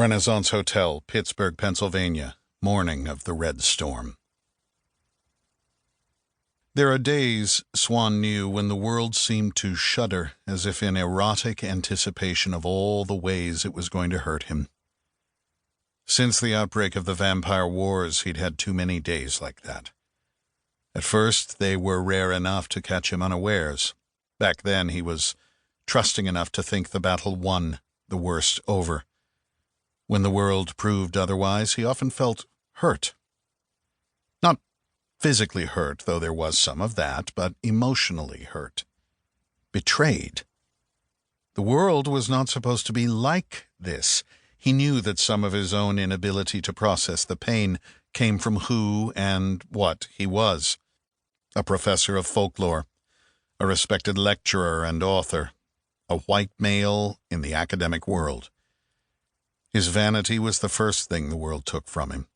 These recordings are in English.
Renaissance Hotel, Pittsburgh, Pennsylvania, morning of the Red Storm. There are days, Swan knew, when the world seemed to shudder as if in erotic anticipation of all the ways it was going to hurt him. Since the outbreak of the Vampire Wars, he'd had too many days like that. At first, they were rare enough to catch him unawares. Back then, he was trusting enough to think the battle won, the worst over. When the world proved otherwise, he often felt hurt. Not physically hurt, though there was some of that, but emotionally hurt. Betrayed. The world was not supposed to be like this. He knew that some of his own inability to process the pain came from who and what he was. A professor of folklore, a respected lecturer and author, a white male in the academic world. His vanity was the first thing the world took from him.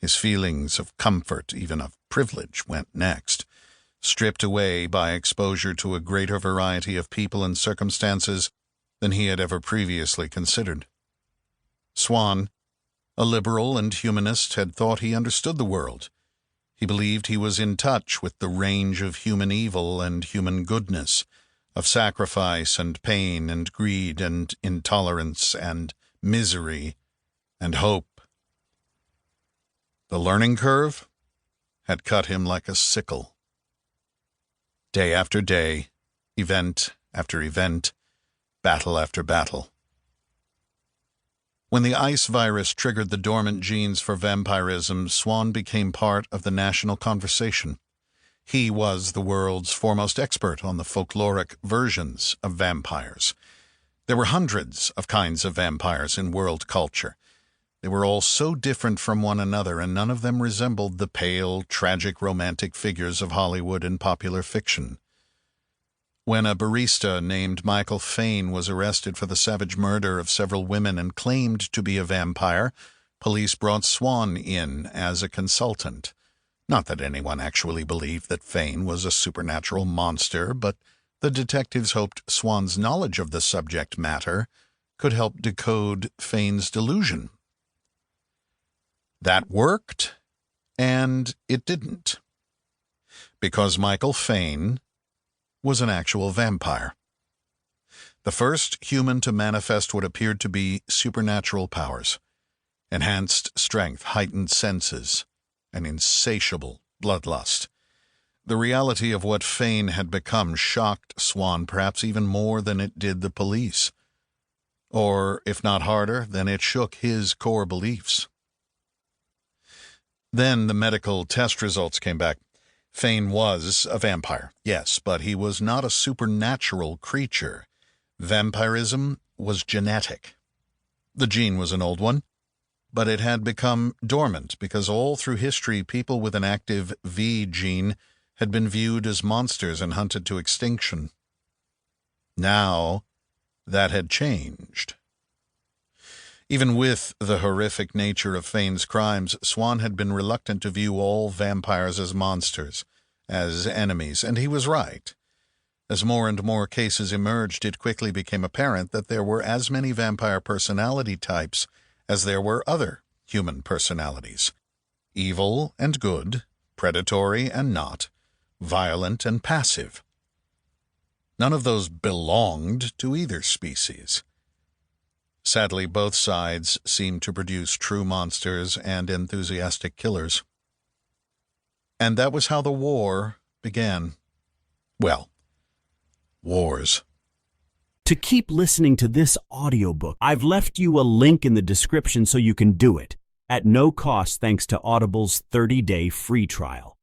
His feelings of comfort, even of privilege, went next, stripped away by exposure to a greater variety of people and circumstances than he had ever previously considered. Swan, a liberal and humanist, had thought he understood the world. He believed he was in touch with the range of human evil and human goodness, of sacrifice and pain and greed and intolerance and misery and hope. The learning curve had cut him like a sickle. Day after day, event after event, battle after battle. When the ice virus triggered the dormant genes for vampirism, Swan became part of the national conversation. He was the world's foremost expert on the folkloric versions of vampires. There were hundreds of kinds of vampires in world culture. They were all so different from one another, and none of them resembled the pale, tragic, romantic figures of Hollywood and popular fiction. When a barista named Michael Fane was arrested for the savage murder of several women and claimed to be a vampire, police brought Swan in as a consultant. Not that anyone actually believed that Fane was a supernatural monster, but the detectives hoped Swan's knowledge of the subject matter could help decode Fane's delusion. That worked, and it didn't. Because Michael Fane was an actual vampire. The first human to manifest what appeared to be supernatural powers, enhanced strength, heightened senses, and insatiable bloodlust. The reality of what Fane had become shocked Swan perhaps even more than it did the police. Or, if not harder, then it shook his core beliefs. Then the medical test results came back. Fane was a vampire, yes, but he was not a supernatural creature. Vampirism was genetic. The gene was an old one, but it had become dormant because all through history people with an active V gene had been viewed as monsters and hunted to extinction. Now, that had changed. Even with the horrific nature of Fane's crimes, Swan had been reluctant to view all vampires as monsters, as enemies, and he was right. As more and more cases emerged, it quickly became apparent that there were as many vampire personality types as there were other human personalities. Evil and good, predatory and not, violent and passive. None of those belonged to either species. Sadly, both sides seemed to produce true monsters and enthusiastic killers. And that was how the war began. Well, wars. To keep listening to this audiobook, I've left you a link in the description so you can do it, at no cost thanks to Audible's 30-day free trial.